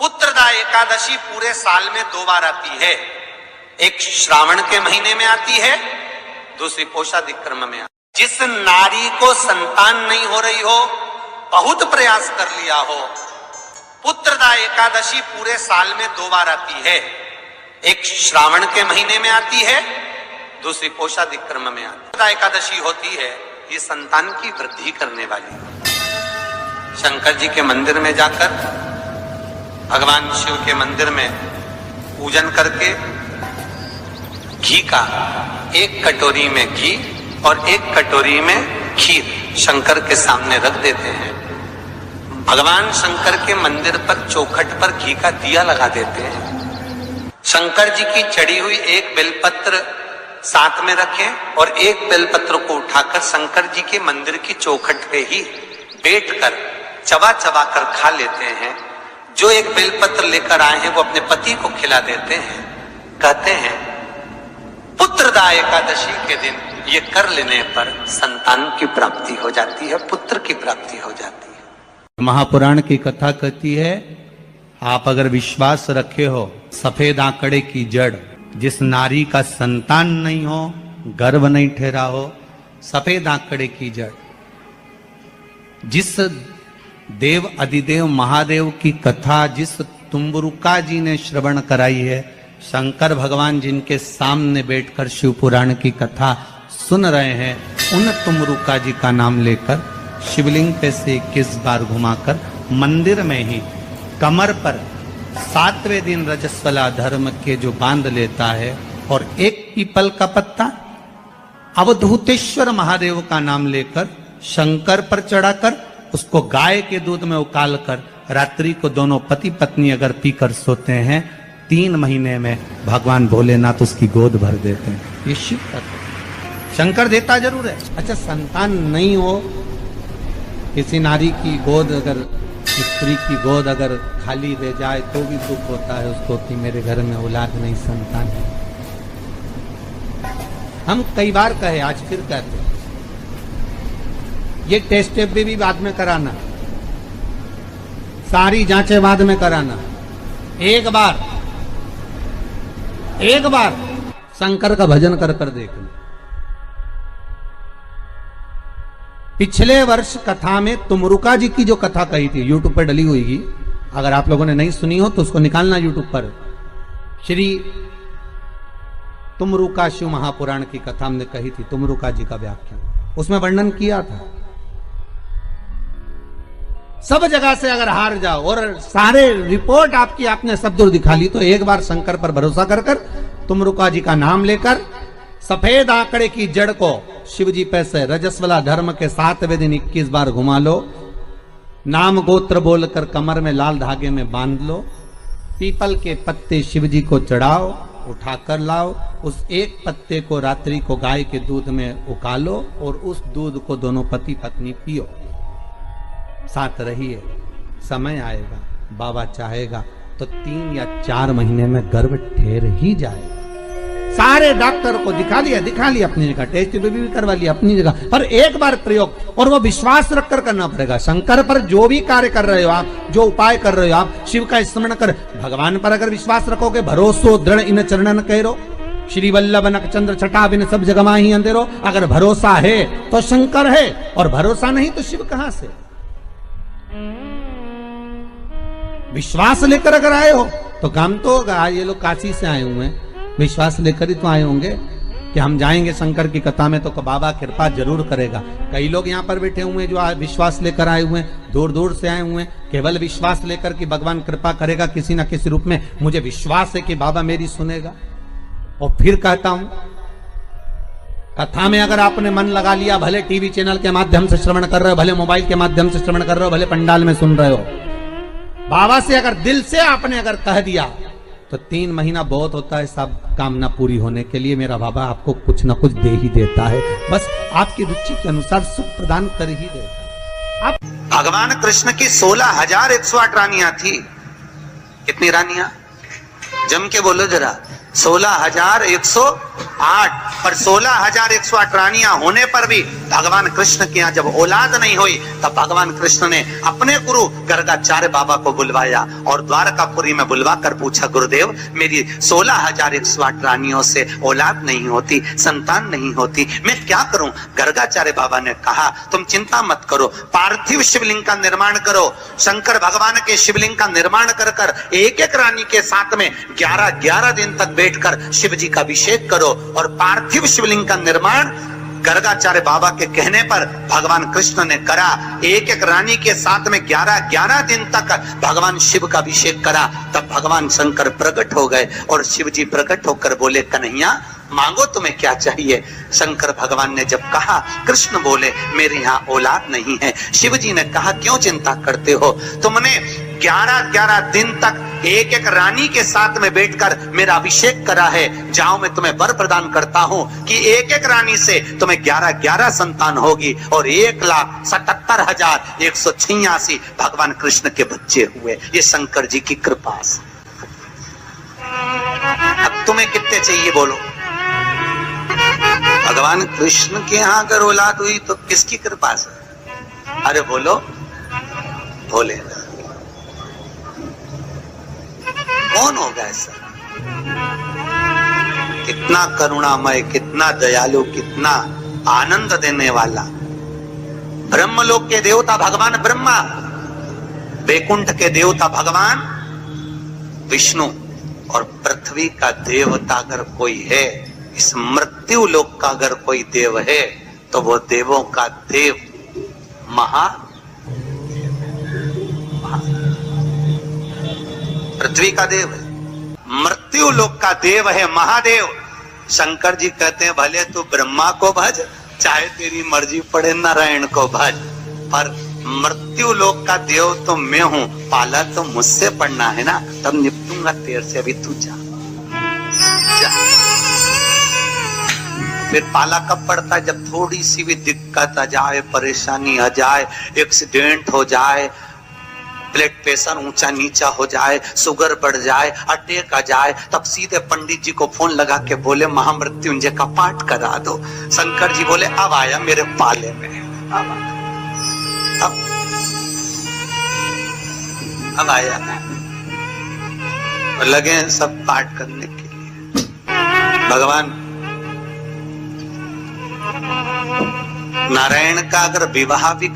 पुत्रदा एकादशी पूरे साल में 2 बार आती है। एक श्रावण के महीने में आती है, दूसरी पोषादिक क्रम में आती है। जिस नारी को संतान नहीं हो रही हो, बहुत प्रयास कर लिया हो, पुत्रदा एकादशी पूरे साल में 2 बार आती है। एक श्रावण के महीने में आती है, दूसरी पोषादिक क्रम में आती है। पुत्रदा एकादशी होती है, ये संतान की वृद्धि करने वाली। शंकर जी के मंदिर में जाकर, भगवान शिव के मंदिर में पूजन करके घी का 1 कटोरी में घी और 1 कटोरी में खीर शंकर के सामने रख देते हैं। भगवान शंकर के मंदिर पर चौखट पर घी का दिया लगा देते हैं। शंकर जी की चढ़ी हुई 1 बेलपत्र साथ में रखें और 1 बेलपत्र को उठाकर शंकर जी के मंदिर की चौखट पे ही बैठकर चबा चबा कर खा लेते हैं। जो 1 बेलपत्र लेकर आए हैं वो अपने पति को खिला देते हैं। कहते हैं पुत्रदा एकादशी के दिन ये कर लेने पर संतान की प्राप्ति हो जाती है, पुत्र की प्राप्ति हो जाती है। महापुराण की कथा कहती है, आप अगर विश्वास रखे हो, सफेद आंकड़े की जड़, जिस नारी का संतान नहीं हो, गर्भ नहीं ठहरा हो, सफेद आंकड़े की जड़, जिस देव अधिदेव महादेव की कथा जिस तुम्बरुका जी ने श्रवण कराई है, शंकर भगवान जिनके सामने बैठकर शिव पुराण की कथा सुन रहे हैं, उन तुम्बरुका जी का नाम लेकर शिवलिंग पे से 21 बार घुमाकर मंदिर में ही कमर पर 7वें दिन रजस्वला धर्म के जो बांध लेता है और 1 पीपल का पत्ता अवधूतेश्वर महादेव का नाम लेकर शंकर पर चढ़ाकर उसको गाय के दूध में उकाल कर रात्रि को दोनों पति पत्नी अगर पीकर सोते हैं, 3 महीने में भगवान भोलेनाथ उसकी गोद भर देते हैं। ये शिव कथा। शंकर देता जरूर है। अच्छा, संतान नहीं हो, किसी नारी की गोद अगर, स्त्री की गोद अगर खाली रह जाए तो भी दुख होता है उसको कि मेरे घर में औलाद नहीं, संतान है। हम कई बार कहे, आज फिर कहते हैं, ये टेस्ट भी बाद में कराना, सारी जांचें बाद में कराना। एक बार शंकर का भजन कर कर देखना। पिछले वर्ष कथा में तुमरुका जी की जो कथा कही थी, यूट्यूब पर डली हुई, अगर आप लोगों ने नहीं सुनी हो तो उसको निकालना यूट्यूब पर। श्री तुमरुका शिव महापुराण की कथा हमने कही थी, तुमरुका जी का व्याख्यान, उसमें वर्णन किया था। सब जगह से अगर हार जाओ और सारे रिपोर्ट आपकी आपने सब दूर दिखा ली, तो एक बार शंकर पर भरोसा कर कर तुमरुका जी का नाम लेकर सफेद आंकड़े की जड़ को शिव जी पे से रजस्वला धर्म के 7वें दिन 21 बार घुमा लो, नाम गोत्र बोलकर कमर में लाल धागे में बांध लो, पीपल के पत्ते शिव जी को चढ़ाओ, उठाकर लाओ, उस 1 पत्ते को रात्रि को गाय के दूध में उकालो और उस दूध को दोनों पति पत्नी पियो। साथ रहिए, समय आएगा, बाबा चाहेगा तो 3 या 4 महीने में गर्भ ठहर ही जाएगा। सारे डॉक्टर को दिखा लिया अपनी जगह, टेस्ट भी करवा लिया अपनी जगह, पर एक बार प्रयोग, और वो विश्वास रखकर करना पड़ेगा। शंकर पर जो भी कार्य कर रहे हो आप, जो उपाय कर रहे हो आप, शिव का स्मरण कर, भगवान पर अगर विश्वास रखोगे, भरोसो दृढ़ इन चरणन कहो, श्री वल्लभ नक चंद्र छटा बिन सब जगमा ही अंधेरो। अगर भरोसा है तो शंकर है, और भरोसा नहीं तो शिव कहां से। विश्वास लेकर अगर आए हो तो काम तो होगा। ये लोग काशी से आए हुए हैं, विश्वास लेकर ही तो आए होंगे कि हम जाएंगे शंकर की कथा में तो बाबा कृपा जरूर करेगा। कई लोग यहाँ पर बैठे हुए हैं जो विश्वास लेकर आए हुए हैं, दूर दूर से आए हुए हैं, केवल विश्वास लेकर कि भगवान कृपा करेगा किसी ना किसी रूप में, मुझे विश्वास है कि बाबा मेरी सुनेगा। और फिर कहता हूं, कथा में अगर आपने मन लगा लिया, भले टीवी चैनल के माध्यम से श्रवण कर रहे हो, भले मोबाइल के माध्यम से श्रवण कर रहे हो, भले पंडाल में सुन रहे हो, बाबा से अगर दिल से आपने अगर कह दिया तो 3 महीना बहुत होता है सब कामना पूरी होने के लिए। मेरा बाबा आपको कुछ ना कुछ दे ही देता है, बस आपकी रुचि के अनुसार सुख प्रदान कर ही देता है। भगवान कृष्ण की 16,108 रानियां थी। कितनी रानियां? जम के बोलो जरा। 16,108 8 पर 16,108 रानियां होने पर भी भगवान कृष्ण के यहाँ जब औलाद नहीं हुई, तब भगवान कृष्ण ने अपने गुरु गर्गाचार्य बाबा को बुलवाया और द्वारकापुरी में बुलवाकर पूछा, गुरुदेव मेरी 16,108 रानियों से औलाद नहीं होती, संतान नहीं होती, मैं क्या करूं? गर्गाचार्य बाबा ने कहा, तुम चिंता मत करो, पार्थिव शिवलिंग का निर्माण करो। शंकर भगवान के शिवलिंग का निर्माण कर कर एक एक रानी के साथ में 11-11 दिन तक बैठकर शिव जी का अभिषेक करो। और पार्थिव शिवलिंग का निर्माण गर्गाचार्य बाबा के कहने पर भगवान कृष्ण ने करा। एक एक रानी के साथ में 11-11 दिन तक भगवान शिव का अभिषेक करा। तब भगवान शंकर प्रकट हो गए और शिव जी प्रकट होकर बोले, कन्हैया मांगो तुम्हें क्या चाहिए? शंकर भगवान ने जब कहा, कृष्ण बोले मेरे यहाँ औलाद नहीं है। शिव जी ने कहा, क्यों चिंता करते हो? तुमने 11-11 दिन तक एक एक रानी के साथ में बैठकर मेरा अभिषेक करा है। जाओ मैं तुम्हें वर प्रदान करता हूं कि एक एक रानी से तुम्हें 11-11 संतान होगी और 1,77,186 भगवान कृष्ण के बच्चे हुए। ये शंकर जी की कृपा से। अब तुम्हें कितने चाहिए बोलो? भगवान कृष्ण के यहाँ अगर औलाद हुई तो किसकी कृपा से? अरे बोलो, भोले। कौन होगा ऐसा? कितना करुणामय, कितना दयालु, कितना आनंद देने वाला। ब्रह्मलोक के देवता भगवान ब्रह्मा, वैकुंठ के देवता भगवान विष्णु, और पृथ्वी का देवता अगर कोई है, इस मृत्यु लोक का अगर कोई देव है, तो वो देवों का देव पृथ्वी का देव है, मृत्यु लोक का देव है महादेव। शंकर जी कहते हैं, भले तू ब्रह्मा को भज, चाहे तेरी मर्जी पड़े नारायण को भज, पर मृत्यु लोक का देव तो मैं हूं, पाला तो मुझसे पड़ना है ना, तब निपटूंगा तेरे से। अभी तू जा। फिर पाला कब पड़ता है? जब थोड़ी सी भी दिक्कत आ जाए, परेशानी आ जाए, एक्सीडेंट हो जाए, ब्लड प्रेशर ऊंचा नीचा हो जाए, शुगर बढ़ जाए, अटैक आ जाए, तब सीधे पंडित जी को फोन लगा के बोले महामृत्युंजय का पाठ करा दो। शंकर जी बोले अब आया मेरे पाले में, अब आया। और लगे सब पाठ करने के लिए। भगवान नारायण का अगर विवाह भी कर